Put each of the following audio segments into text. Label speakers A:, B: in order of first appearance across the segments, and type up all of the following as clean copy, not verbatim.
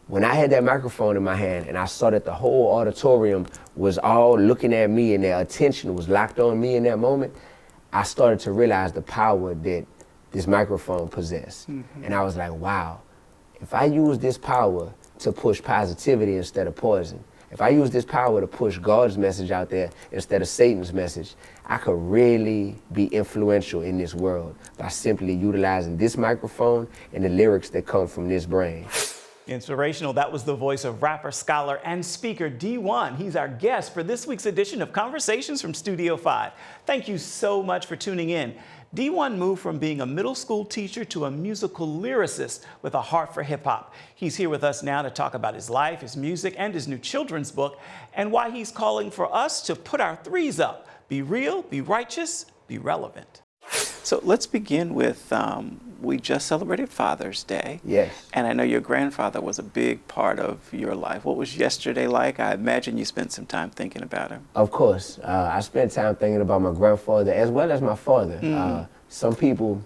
A: when I had that microphone in my hand and I saw that the whole auditorium was all looking at me and their attention was locked on me in that moment, I started to realize the power that this microphone possessed. And I was like, wow, if I use this power to push positivity instead of poison, if I use this power to push God's message out there instead of Satan's message, I could really be influential in this world by simply utilizing this microphone and the lyrics that come from this brain.
B: Inspirational. That was the voice of rapper, scholar, and speaker Dee-1. He's our guest for this week's edition of Conversations from Studio 5. Thank you so much for tuning in. Dee-1 moved from being a middle school teacher to a musical lyricist with a heart for hip hop. He's here with us now to talk about his life, his music, and his new children's book, and why he's calling for us to put our threes up. Be real, be righteous, be relevant. So let's begin with, we just celebrated Father's Day.
A: Yes.
B: And I know your grandfather was a big part of your life. What was yesterday like? I imagine you spent some time thinking about him.
A: Of course. I spent time thinking about my grandfather as well as my father. Some people,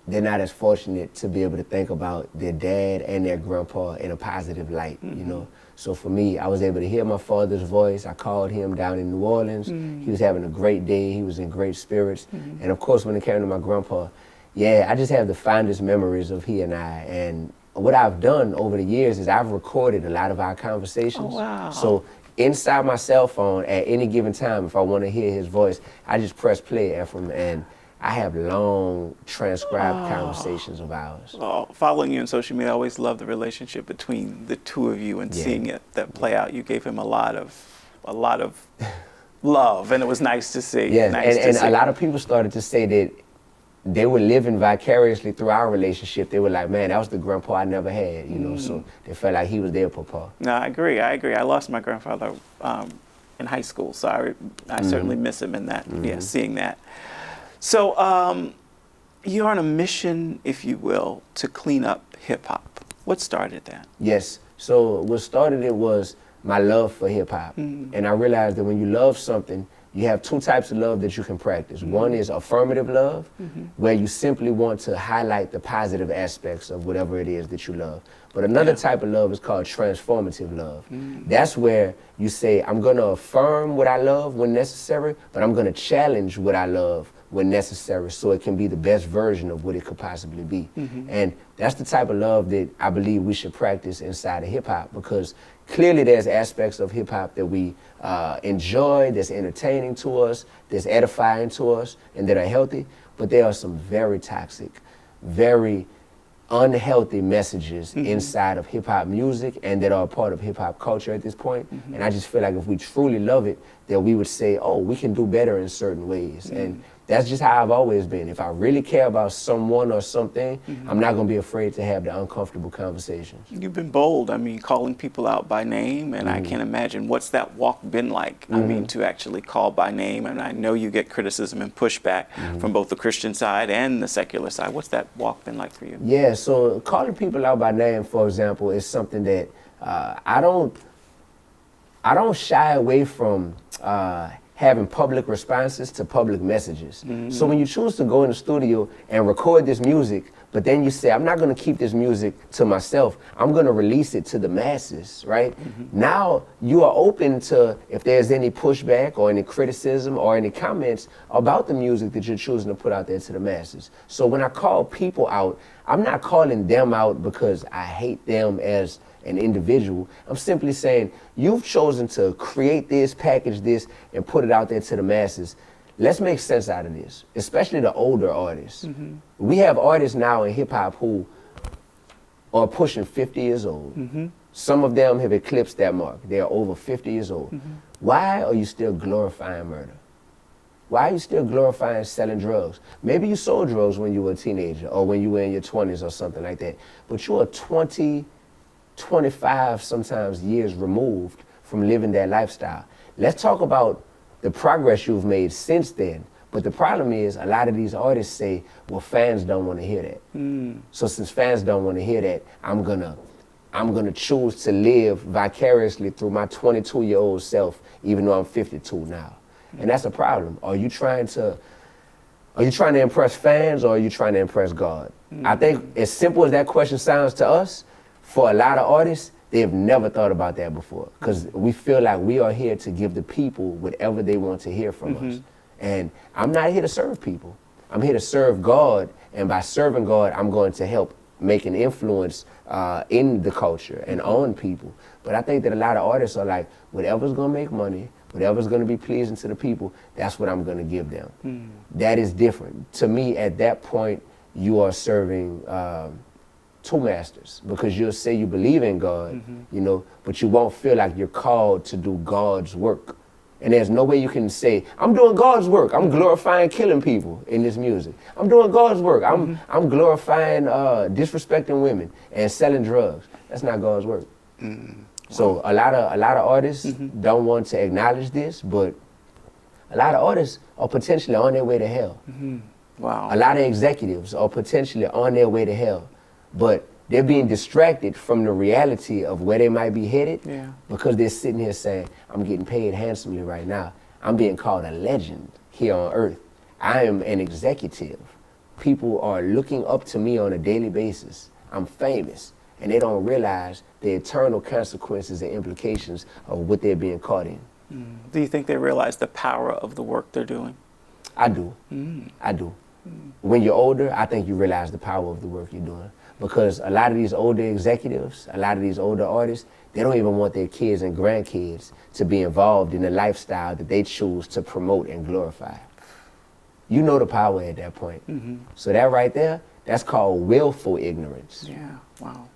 A: they're not as fortunate to be able to think about their dad and their grandpa in a positive light, you know. So for me, I was able to hear my father's voice. I called him down in New Orleans. He was having a great day. He was in great spirits. And of course, when it came to my grandpa, yeah, I just have the fondest memories of he and I. And what I've done over the years is I've recorded a lot of our conversations.
B: Oh, wow.
A: So inside my cell phone, at any given time, if I want to hear his voice, I just press play, Efrem, and I have long transcribed conversations of ours.
B: Following you on social media, I always love the relationship between the two of you and seeing that play out. You gave him a lot of love, and it was nice to see.
A: Yeah,
B: nice
A: and
B: to see.
A: a lot of people started to say that they were living vicariously through our relationship. They were like, man, that was the grandpa I never had, you know, so they felt like he was their papa.
B: No, I agree. I lost my grandfather in high school, so I certainly miss him in that, seeing that. So you're on a mission, if you will, to clean up hip-hop. What started that?
A: Yes. So what started it was my love for hip-hop. And I realized that when you love something, you have two types of love that you can practice. One is affirmative love, where you simply want to highlight the positive aspects of whatever it is that you love. But another type of love is called transformative love. That's where you say, I'm going to affirm what I love when necessary, but I'm going to challenge what I love when necessary so it can be the best version of what it could possibly be. And that's the type of love that I believe we should practice inside of hip-hop, because clearly there's aspects of hip-hop that we enjoy, that's entertaining to us, that's edifying to us, and that are healthy, but there are some very toxic, very unhealthy messages inside of hip-hop music and that are a part of hip-hop culture at this point. And I just feel like if we truly love it, that we would say, oh, we can do better in certain ways. And that's just how I've always been. If I really care about someone or something, I'm not going to be afraid to have the uncomfortable conversations.
B: You've been bold. I mean, calling people out by name, and I can't imagine what's that walk been like. I mean, to actually call by name, and I know you get criticism and pushback from both the Christian side and the secular side. What's that walk been like for you?
A: Yeah, so calling people out by name, for example, is something that I don't shy away from having public responses to public messages. So when you choose to go in the studio and record this music, but then you say, I'm not gonna keep this music to myself, I'm gonna release it to the masses, right? Now you are open to, if there's any pushback or any criticism or any comments about the music that you're choosing to put out there to the masses. So when I call people out, I'm not calling them out because I hate them as an individual. I'm simply saying, you've chosen to create this, package this, and put it out there to the masses. Let's make sense out of this, especially the older artists. We have artists now in hip hop who are pushing 50 years old. Some of them have eclipsed that mark. They are over 50 years old. Why are you still glorifying murder? Why are you still glorifying selling drugs? Maybe you sold drugs when you were a teenager or when you were in your 20s or something like that, but you are 20, 25 sometimes years removed from living that lifestyle. Let's talk about the progress you've made since then. But the problem is a lot of these artists say, well, fans don't want to hear that. So since fans don't want to hear that, I'm gonna choose to live vicariously through my 22-year-old self, even though I'm 52 now. And that's a problem. Are you trying to impress fans, or are you trying to impress God? I think as simple as that question sounds to us, for a lot of artists, they've never thought about that before, because we feel like we are here to give the people whatever they want to hear from us. And I'm not here to serve people. I'm here to serve God, and by serving God, I'm going to help make an influence in the culture and on people. But I think that a lot of artists are like, whatever's gonna make money, whatever's gonna be pleasing to the people, that's what I'm gonna give them. That is different. To me, at that point, you are serving two masters, because you'll say you believe in God, you know, but you won't feel like you're called to do God's work. And there's no way you can say, I'm doing God's work. I'm glorifying killing people in this music. I'm doing God's work. I'm glorifying disrespecting women and selling drugs. That's not God's work. So a lot of artists don't want to acknowledge this, but a lot of artists are potentially on their way to hell.
B: Wow.
A: A lot of executives are potentially on their way to hell, but they're being distracted from the reality of where they might be headed because they're sitting here saying, I'm getting paid handsomely right now. I'm being called a legend here on earth. I am an executive. People are looking up to me on a daily basis. I'm famous. And they don't realize the eternal consequences and implications of what they're being caught in.
B: Do you think they realize the power of the work they're doing?
A: I do. I do. When you're older, I think you realize the power of the work you're doing. Because a lot of these older executives, a lot of these older artists, they don't even want their kids and grandkids to be involved in the lifestyle that they choose to promote and glorify. You know the power at that point. So that right there, that's called willful ignorance.
B: Yeah, wow.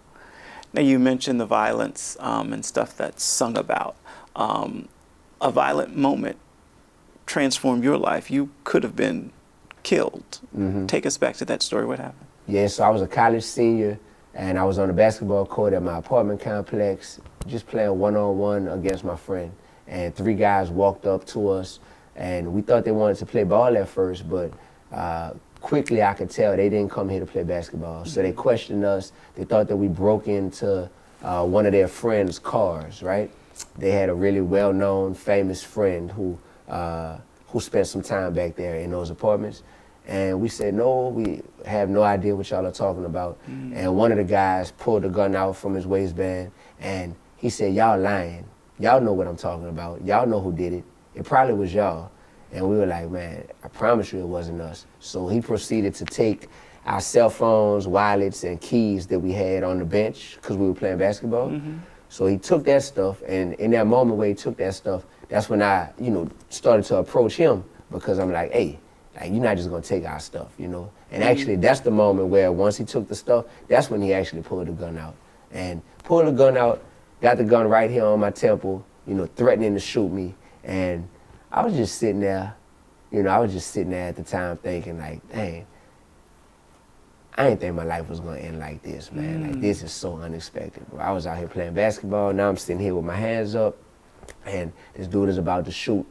B: Now you mentioned the violence and stuff that's sung about. A violent moment transformed your life. You could have been killed. Take us back to that story. What happened?
A: Yeah, so I was a college senior, and I was on the basketball court at my apartment complex, just playing one-on-one against my friend. And 3 guys walked up to us, and we thought they wanted to play ball at first, but quickly I could tell they didn't come here to play basketball. So they questioned us. They thought that we broke into one of their friends' cars, right? They had a really well-known, famous friend who spent some time back there in those apartments. And we said, no, we have no idea what y'all are talking about. And one of the guys pulled a gun out from his waistband, and he said, y'all lying. Y'all know what I'm talking about. Y'all know who did it. It probably was y'all. And we were like, man, I promise you it wasn't us. So he proceeded to take our cell phones, wallets, and keys that we had on the bench because we were playing basketball. So he took that stuff, and in that moment where he took that stuff, that's when I, started to approach him, because I'm like, hey, like, you're not just gonna take our stuff, And actually, that's the moment where once he took the stuff, that's when he actually pulled the gun out. And pulled the gun out, got the gun right here on my temple, threatening to shoot me. And I was just sitting there, at the time thinking like, dang, I didn't think my life was gonna end like this, man. Like, this is so unexpected, bro. I was out here playing basketball, now I'm sitting here with my hands up, and this dude is about to shoot.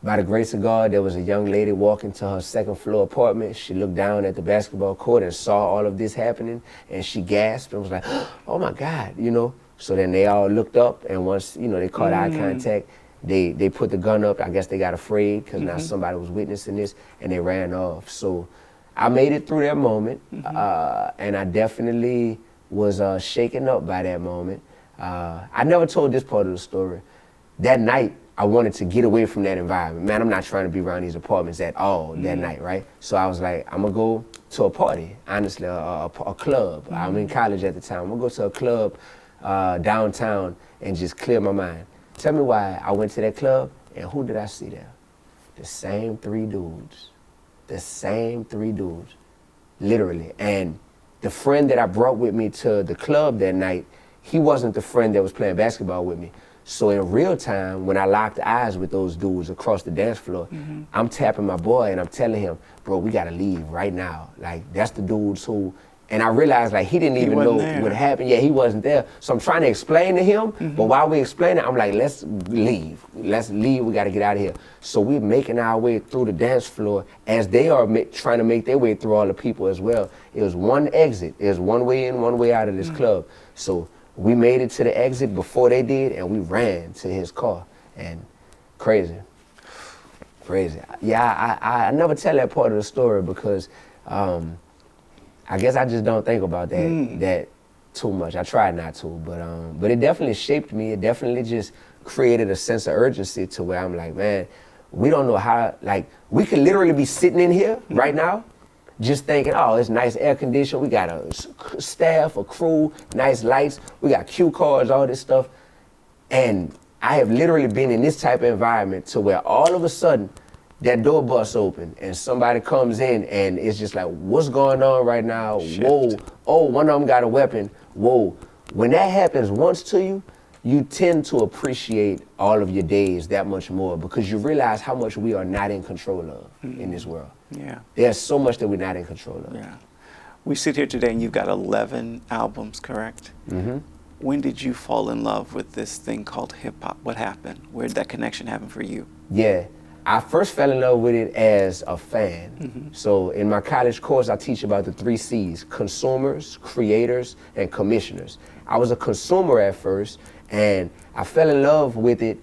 A: By the grace of God, there was a young lady walking to her second floor apartment. She looked down at the basketball court and saw all of this happening, and she gasped and was like, oh my God, So then they all looked up, and once, they caught eye contact, they put the gun up. I guess they got afraid because now somebody was witnessing this, and they ran off. So I made it through that moment, and I definitely was shaken up by that moment. I never told this part of the story. That night, I wanted to get away from that environment. Man, I'm not trying to be around these apartments at all that night, right? So I was like, I'm gonna go to a party, honestly, a club. I'm in college at the time. I'm gonna go to a club downtown and just clear my mind. Tell me why I went to that club, and who did I see there? The same 3 dudes. The same 3 dudes, literally. And the friend that I brought with me to the club that night, he wasn't the friend that was playing basketball with me. So in real time, when I locked eyes with those dudes across the dance floor, I'm tapping my boy and I'm telling him, bro, we gotta leave right now. Like, that's the dudes who, and I realized like he didn't even know what happened. Yeah, he wasn't there. So I'm trying to explain to him, but while we explaining, I'm like, let's leave. Let's leave, we gotta get out of here. So we're making our way through the dance floor as they are trying to make their way through all the people as well. It was one exit. It was one way in, one way out of this club. So we made it to the exit before they did, and we ran to his car. And crazy. Yeah, I never tell that part of the story because I guess I just don't think about that too much. I tried not to, but it definitely shaped me. It definitely just created a sense of urgency to where I'm like, man, we don't know how, like, we could literally be sitting in here right now just thinking, oh, it's nice air conditioning. We got a staff, a crew, nice lights. We got cue cards, all this stuff. And I have literally been in this type of environment to where all of a sudden that door busts open and somebody comes in and it's just like, what's going on right now?
B: Shift.
A: Whoa, oh, one of them got a weapon. Whoa. When that happens once to you, you tend to appreciate all of your days that much more because you realize how much we are not in control of in this world.
B: Yeah.
A: There's so much that we're not in control of.
B: Yeah. We sit here today and you've got 11 albums, correct?
A: Mm-hmm.
B: When did you fall in love with this thing called hip hop? What happened? Where did that connection happen for you?
A: Yeah. I first fell in love with it as a fan.
B: Mm-hmm.
A: So in my college course, I teach about the 3 C's: consumers, creators, and commissioners. I was a consumer at first, and I fell in love with it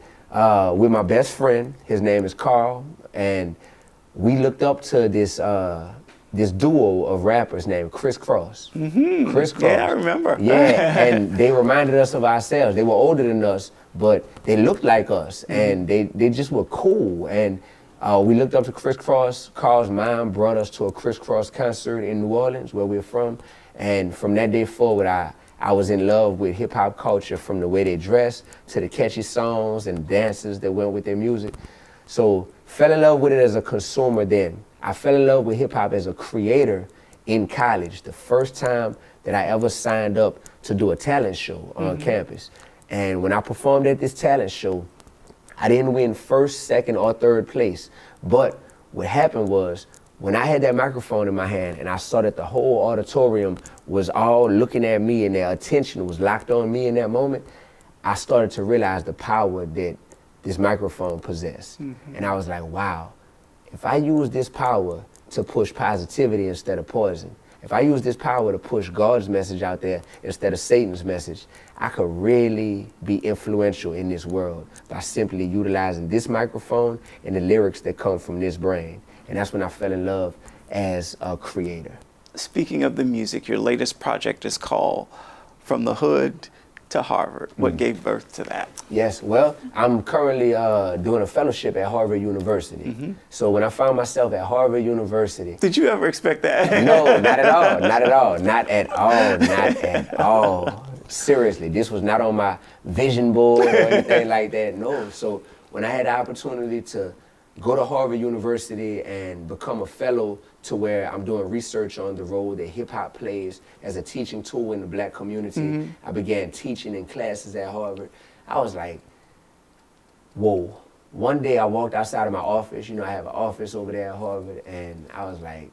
A: with my best friend. His name is Carl, and we looked up to this duo of rappers named Criss Cross.
B: Mm-hmm.
A: Criss Cross.
B: Yeah, I remember.
A: Yeah, and they reminded us of ourselves. They were older than us, but they looked like us, and they just were cool. And we looked up to Criss Cross. Carl's mom brought us to a Criss Cross concert in New Orleans, where we're from. And from that day forward, I was in love with hip hop culture, from the way they dressed to the catchy songs and dances that went with their music. So fell in love with it as a consumer then. I fell in love with hip hop as a creator in college, the first time that I ever signed up to do a talent show on campus. And when I performed at this talent show, I didn't win first, second, or third place. But what happened was, when I had that microphone in my hand and I saw that the whole auditorium was all looking at me and their attention was locked on me in that moment, I started to realize the power that this microphone possessed. And I was like, wow, if I use this power to push positivity instead of poison, if I use this power to push God's message out there instead of Satan's message, I could really be influential in this world by simply utilizing this microphone and the lyrics that come from this brain. And that's when I fell in love as a creator.
B: Speaking of the music, your latest project is called From the Hood to Harvard. What gave birth to that?
A: Yes, well, I'm currently doing a fellowship at Harvard University. So when I found myself at Harvard University...
B: Did you ever expect that?
A: No, not at all, not at all, not at all, not at all. Seriously, this was not on my vision board or anything like that, no. So when I had the opportunity to go to Harvard University and become a fellow, to where I'm doing research on the role that hip hop plays as a teaching tool in the black community. I began teaching in classes at Harvard. I was like, whoa. One day I walked outside of my office, you know, I have an office over there at Harvard, and I was like,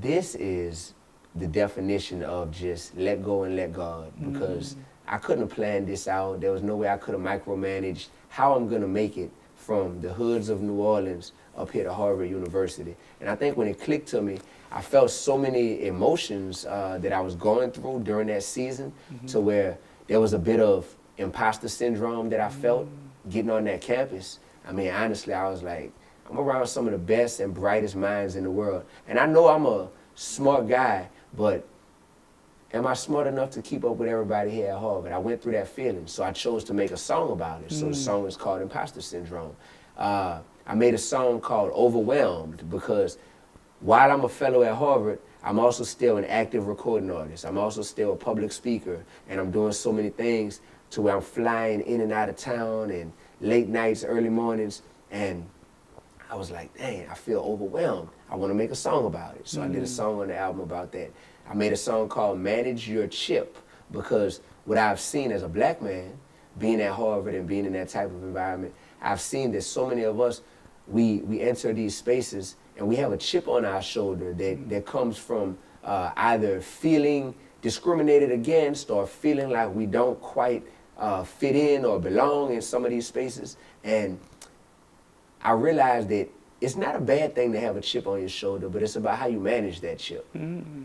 A: this is the definition of just let go and let God, because I couldn't have planned this out. There was no way I could have micromanaged how I'm gonna make it from the hoods of New Orleans up here to Harvard University. And I think when it clicked to me, I felt so many emotions that I was going through during that season, to where there was a bit of imposter syndrome that I felt getting on that campus. I mean, honestly, I was like, I'm around some of the best and brightest minds in the world. And I know I'm a smart guy, but am I smart enough to keep up with everybody here at Harvard? I went through that feeling, so I chose to make a song about it. So the song is called Imposter Syndrome. I made a song called Overwhelmed, because while I'm a fellow at Harvard, I'm also still an active recording artist. I'm also still a public speaker, and I'm doing so many things to where I'm flying in and out of town and late nights, early mornings, and I was like, dang, I feel overwhelmed. I want to make a song about it. So I did a song on the album about that. I made a song called Manage Your Chip, because what I've seen as a black man, being at Harvard and being in that type of environment, I've seen that so many of us, we enter these spaces and we have a chip on our shoulder that comes from either feeling discriminated against or feeling like we don't quite fit in or belong in some of these spaces. And I realized that it's not a bad thing to have a chip on your shoulder, but it's about how you manage that chip.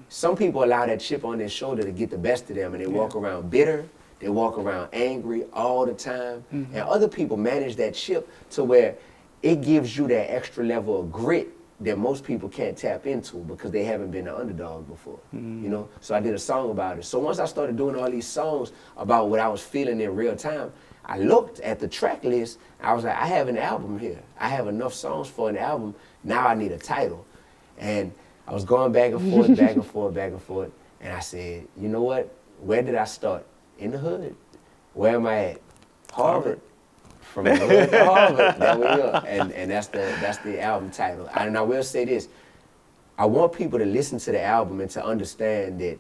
A: Some people allow that chip on their shoulder to get the best of them, and they walk around bitter, they walk around angry all the time. And other people manage that chip to where it gives you that extra level of grit that most people can't tap into because they haven't been an underdog before, you know? So I did a song about it. So once I started doing all these songs about what I was feeling in real time, I looked at the track list, I was like, I have an album here. I have enough songs for an album, now I need a title. And I was going back and forth, back and forth, back and forth, and I said, you know what, where did I start? In the hood. Where am I at? Harvard. From the hood to Harvard, there we go. And that's the album title. And I will say this, I want people to listen to the album and to understand that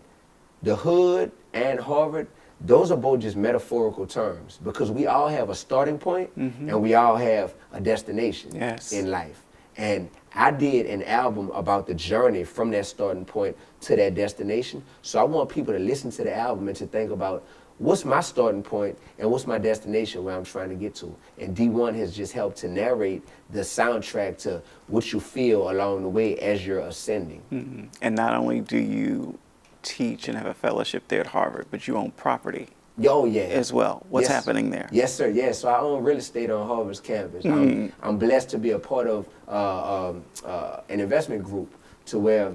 A: the hood and Harvard, those are both just metaphorical terms because we all have a starting point and we all have a destination in life. And I did an album about the journey from that starting point to that destination. So I want people to listen to the album and to think about what's my starting point and what's my destination where I'm trying to get to. And D1 has just helped to narrate the soundtrack to what you feel along the way as you're ascending.
B: And not only do you teach and have a fellowship there at Harvard, but you own property as well. What's happening there?
A: Yes, sir. Yes. So I own real estate on Harvard's campus. I'm blessed to be a part of an investment group to where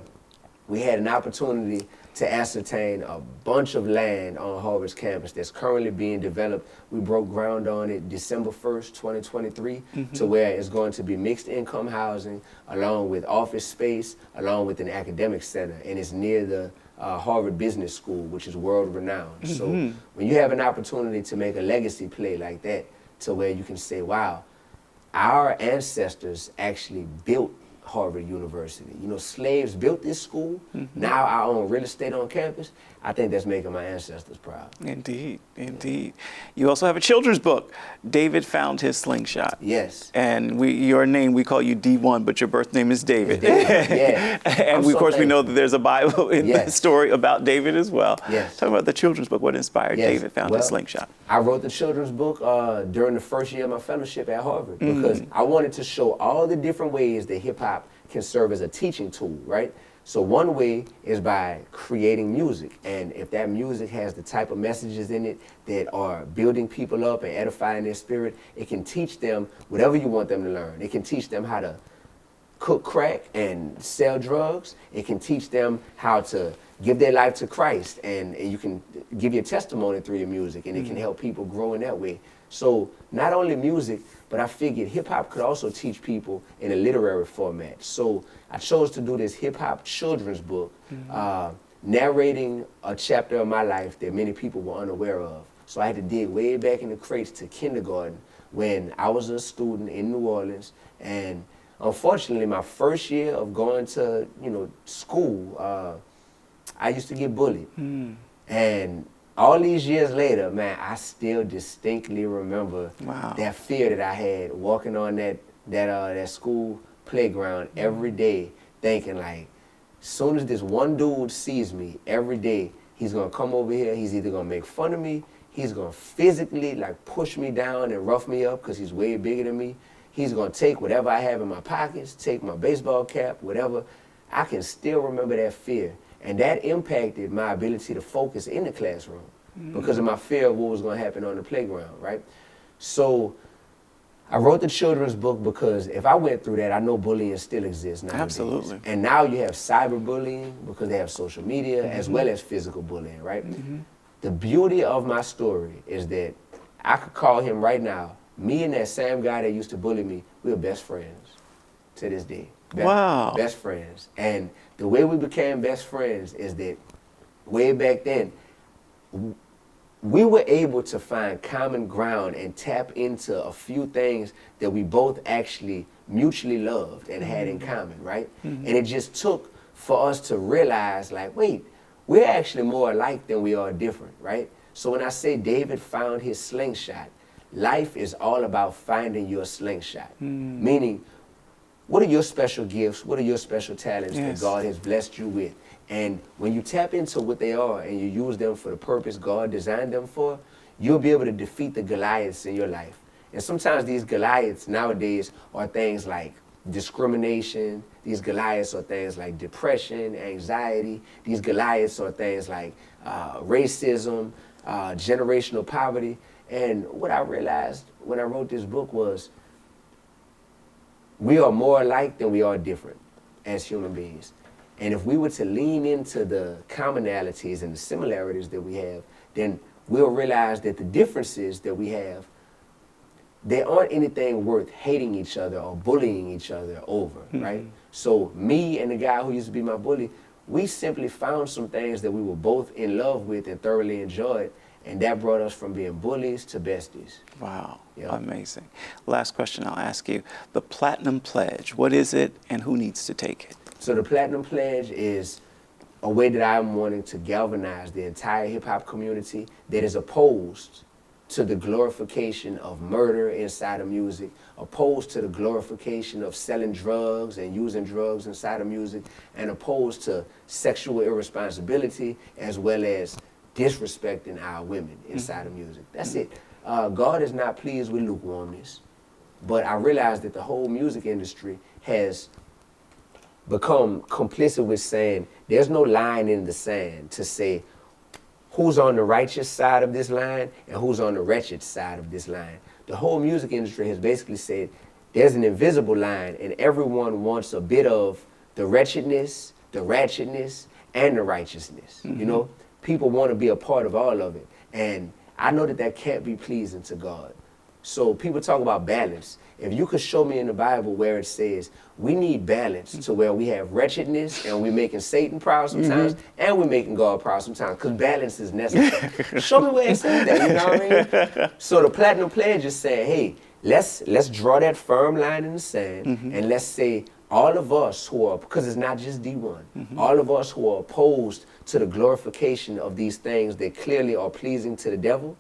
A: we had an opportunity to ascertain a bunch of land on Harvard's campus that's currently being developed. We broke ground on it December 1st, 2023, to where it's going to be mixed income housing along with office space, along with an academic center, and it's near the Harvard Business School, which is world renowned. So when you have an opportunity to make a legacy play like that, to where you can say, wow, our ancestors actually built Harvard University. You know, slaves built this school. Now I own real estate on campus. I think that's making my ancestors proud.
B: Indeed, indeed. You also have a children's book, David Found His Slingshot.
A: Yes.
B: And your name, we call you D1, but your birth name is David.
A: Yeah.
B: And of course, we know that there's a Bible in the story about David as well.
A: Yes.
B: Talk about the children's book. What inspired David Found His Slingshot?
A: I wrote the children's book during the first year of my fellowship at Harvard because I wanted to show all the different ways that hip hop can serve as a teaching tool, right? So one way is by creating music, and if that music has the type of messages in it that are building people up and edifying their spirit, it can teach them whatever you want them to learn. It can teach them how to cook crack and sell drugs. It can teach them how to give their life to Christ, and you can give your testimony through your music, and it can help people grow in that way. So not only music, but I figured hip-hop could also teach people in a literary format. So I chose to do this hip-hop children's book, narrating a chapter of my life that many people were unaware of. So I had to dig way back in the crates to kindergarten when I was a student in New Orleans. And unfortunately, my first year of going to, school, I used to get bullied. And all these years later, man, I still distinctly remember that fear that I had walking on that school playground every day, thinking like, as soon as this one dude sees me every day, he's gonna come over here, he's either gonna make fun of me, he's gonna physically like push me down and rough me up because he's way bigger than me. He's gonna take whatever I have in my pockets, take my baseball cap, whatever. I can still remember that fear. And that impacted my ability to focus in the classroom because of my fear of what was going to happen on the playground, right? So I wrote the children's book because if I went through that, I know bullying still exists nowadays.
B: Absolutely.
A: And now you have cyberbullying because they have social media as well as physical bullying, right? The beauty of my story is that I could call him right now. Me and that same guy that used to bully me, we're best friends to this day. Best friends. And the way we became best friends is that way back then, we were able to find common ground and tap into a few things that we both actually mutually loved and had in common, right? And it just took for us to realize, like, wait, we're actually more alike than we are different, right? So when I say David found his slingshot, life is all about finding your slingshot, meaning, what are your special gifts? What are your special talents that God has blessed you with? And when you tap into what they are and you use them for the purpose God designed them for, you'll be able to defeat the Goliaths in your life. And sometimes these Goliaths nowadays are things like discrimination. These Goliaths are things like depression, anxiety. These Goliaths are things like racism, generational poverty. And what I realized when I wrote this book was, we are more alike than we are different. as human beings. And if we were to lean into the commonalities and the similarities that we have, then we'll realize that the differences that we have, they aren't anything worth hating each other or bullying each other over, right? So me and the guy who used to be my bully, we simply found some things that we were both in love with and thoroughly enjoyed, and that brought us from being bullies to besties.
B: Wow,
A: Yep.
B: amazing. Last question I'll ask you. The Platinum Pledge, what is it and who needs to take it?
A: So the Platinum Pledge is a way that I'm wanting to galvanize the entire hip-hop community that is opposed to the glorification of murder inside of music, opposed to the glorification of selling drugs and using drugs inside of music, and opposed to sexual irresponsibility as well as disrespecting our women inside of music. That's it. God is not pleased with lukewarmness, but I realize that the whole music industry has become complicit with saying there's no line in the sand to say who's on the righteous side of this line and who's on the wretched side of this line. The whole music industry has basically said there's an invisible line and everyone wants a bit of the wretchedness, the ratchetness, and the righteousness. You know, people want to be a part of all of it. And I know that that can't be pleasing to God. So people talk about balance. If you could show me in the Bible where it says we need balance to where we have wretchedness and we're making Satan proud sometimes and we're making God proud sometimes, because balance is necessary. Show me where it says that, you know what I mean? So the Platinum Pledge is saying, hey, let's draw that firm line in the sand and let's say all of us who are, because it's not just D1, all of us who are opposed to the glorification of these things that clearly are pleasing to the devil,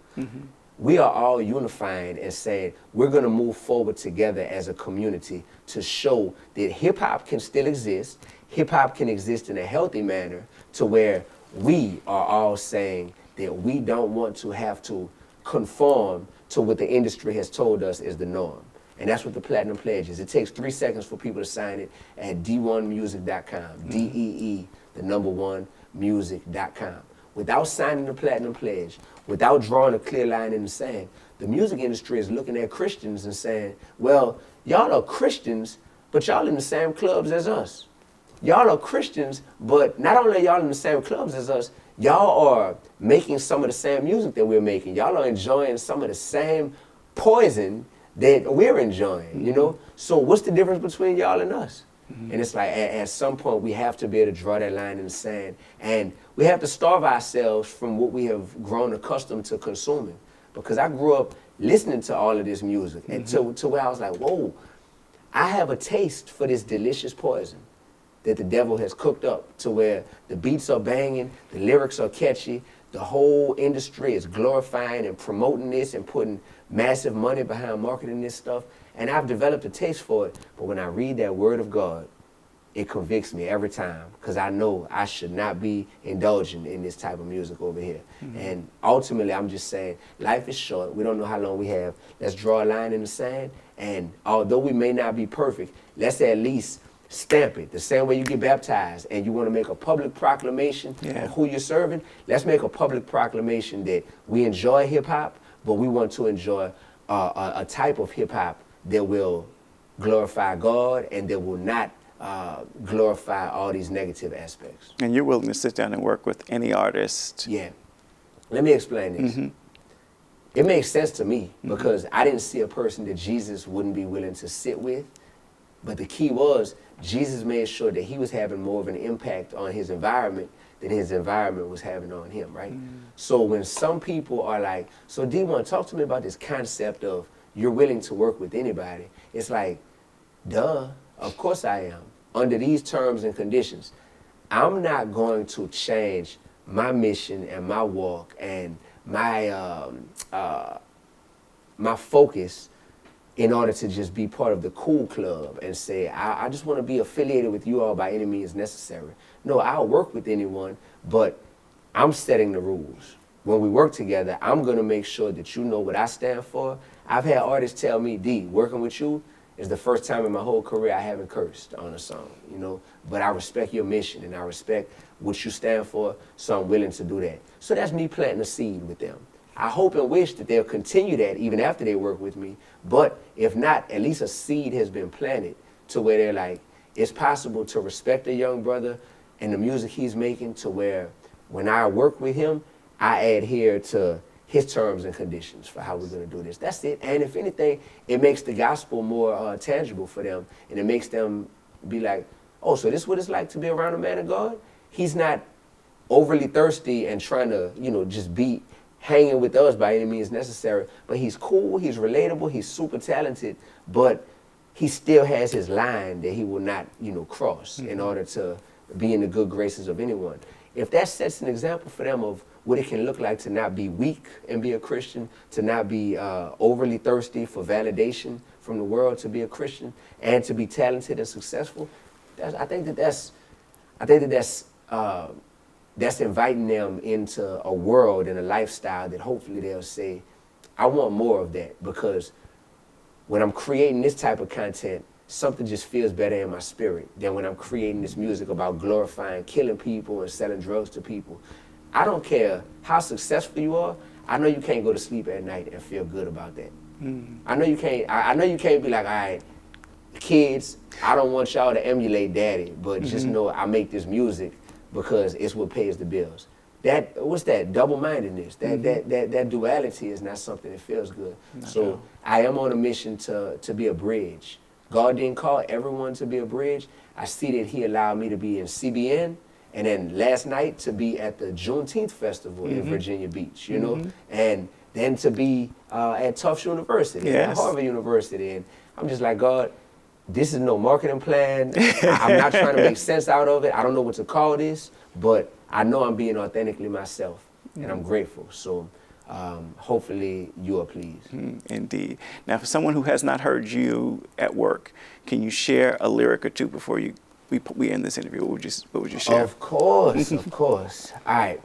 A: we are all unifying and saying we're going to move forward together as a community to show that hip-hop can still exist, hip-hop can exist in a healthy manner to where we are all saying that we don't want to have to conform to what the industry has told us is the norm. And that's what the Platinum Pledge is. It takes 3 seconds for people to sign it at D1music.com, D-E-E, the number 1, music.com. Without signing the Platinum Pledge, without drawing a clear line in the sand, the music industry is looking at Christians and saying, well, y'all are Christians, but y'all in the same clubs as us. Y'all are Christians, but not only are y'all in the same clubs as us, y'all are making some of the same music that we're making. Y'all are enjoying some of the same poison that we're enjoying, you know? So what's the difference between y'all and us? And it's like at some point we have to be able to draw that line in the sand, and we have to starve ourselves from what we have grown accustomed to consuming. Because I grew up listening to all of this music and to where I was like, whoa, I have a taste for this delicious poison that the devil has cooked up, to where the beats are banging, the lyrics are catchy, the whole industry is glorifying and promoting this and putting massive money behind marketing this stuff. And I've developed a taste for it. But when I read that word of God, it convicts me every time, because I know I should not be indulging in this type of music over here. And ultimately, I'm just saying, life is short. We don't know how long we have. Let's draw a line in the sand. And although we may not be perfect, let's at least stamp it. The same way you get baptized and you want to make a public proclamation of who you're serving, let's make a public proclamation that we enjoy hip-hop, but we want to enjoy a type of hip-hop that will glorify God and that will not glorify all these negative aspects.
B: And you're willing to sit down and work with any artist?
A: Yeah. Let me explain this. It makes sense to me because I didn't see a person that Jesus wouldn't be willing to sit with. But the key was Jesus made sure that he was having more of an impact on his environment than his environment was having on him, right? So when some people are like, so D1, talk to me about this concept of you're willing to work with anybody. It's like, duh, of course I am. Under these terms and conditions, I'm not going to change my mission and my walk and my my focus in order to just be part of the cool club and say, I just want to be affiliated with you all by any means necessary. No, I'll work with anyone, but I'm setting the rules. When we work together, I'm going to make sure that you know what I stand for. I've had artists tell me, D, working with you is the first time in my whole career I haven't cursed on a song, you know, but I respect your mission and I respect what you stand for, so I'm willing to do that. So that's me planting a seed with them. I hope and wish that they'll continue that even after they work with me, but if not, at least a seed has been planted to where they're like, it's possible to respect a young brother and the music he's making to where when I work with him, I adhere to his terms and conditions for how we're going to do this. That's it. And if anything, it makes the gospel more tangible for them, and it makes them be like, oh, so this is what it's like to be around a man of God? He's not overly thirsty and trying to, just be hanging with us by any means necessary, but he's cool, he's relatable, he's super talented, but he still has his line that he will not, cross in order to be in the good graces of anyone. If that sets an example for them of what it can look like to not be weak and be a Christian, to not be overly thirsty for validation from the world to be a Christian, and to be talented and successful, I think that's inviting them into a world and a lifestyle that hopefully they'll say, I want more of that, because when I'm creating this type of content, something just feels better in my spirit than when I'm creating this music about glorifying killing people and selling drugs to people. I don't care how successful you are. I know you can't go to sleep at night and feel good about that. I know you can't. I know you can't be like, all right, kids, I don't want y'all to emulate daddy, but just know I make this music because it's what pays the bills. What's that? Double-mindedness. That duality is not something that feels good. So I am on a mission to be a bridge. God didn't call everyone to be a bridge. I see that he allowed me to be in CBN, and then last night to be at the Juneteenth Festival in Virginia Beach, and then to be at Tufts University, at Harvard University. And I'm just like, God, this is no marketing plan. I'm not trying to make sense out of it. I don't know what to call this, but I know I'm being authentically myself, and I'm grateful. So hopefully you are pleased.
B: Indeed. Now, for someone who has not heard you at work, can you share a lyric or two before we end this interview? What would you share?
A: Of course, of course. All right.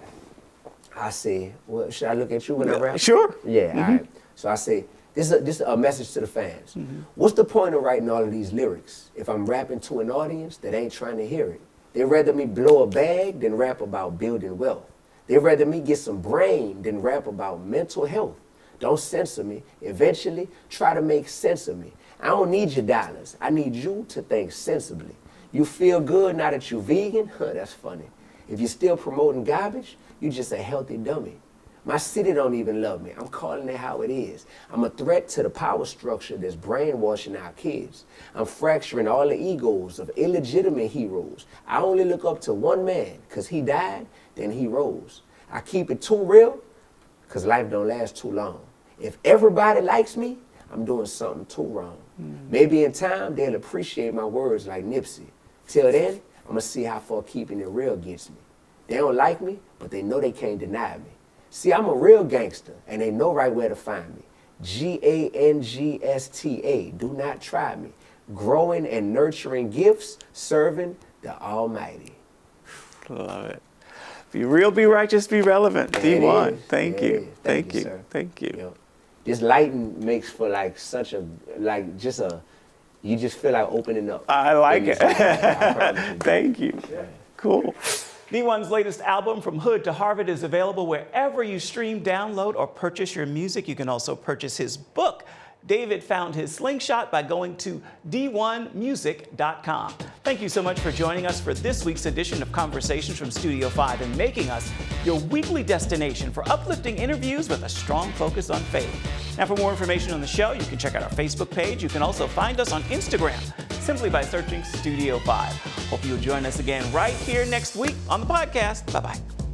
A: I say, well, should I look at you when I rap?
B: Sure.
A: Yeah, all right. So I say, this is a message to the fans. What's the point of writing all of these lyrics if I'm rapping to an audience that ain't trying to hear it? They'd rather me blow a bag than rap about building wealth. They'd rather me get some brain than rap about mental health. Don't censor me. Eventually, try to make sense of me. I don't need your dollars. I need you to think sensibly. You feel good now that you're vegan? Huh, that's funny. If you're still promoting garbage, you just a healthy dummy. My city don't even love me. I'm calling it how it is. I'm a threat to the power structure that's brainwashing our kids. I'm fracturing all the egos of illegitimate heroes. I only look up to one man, because he died, then he rose. I keep it too real, because life don't last too long. If everybody likes me, I'm doing something too wrong. Maybe in time, they'll appreciate my words like Nipsey. Till then, I'm going to see how far keeping it real gets me. They don't like me, but they know they can't deny me. See, I'm a real gangster, and they know right where to find me. Gangsta, do not try me. Growing and nurturing gifts, serving the Almighty.
B: Love it. Be real, be righteous, be relevant. D-1, thank you.
A: Thank you, sir.
B: Thank you.
A: Yo, this lighting makes for like such a, you just feel like opening up.
B: I like it.
A: I
B: Thank you.
A: Yeah.
B: Cool. D-1's latest album, From Hood to Harvard, is available wherever you stream, download, or purchase your music. You can also purchase his book. David found his slingshot by going to d1music.com. Thank you so much for joining us for this week's edition of Conversations from Studio 5 and making us your weekly destination for uplifting interviews with a strong focus on faith. Now, for more information on the show, you can check out our Facebook page. You can also find us on Instagram simply by searching Studio 5. Hope you'll join us again right here next week on the podcast. Bye-bye.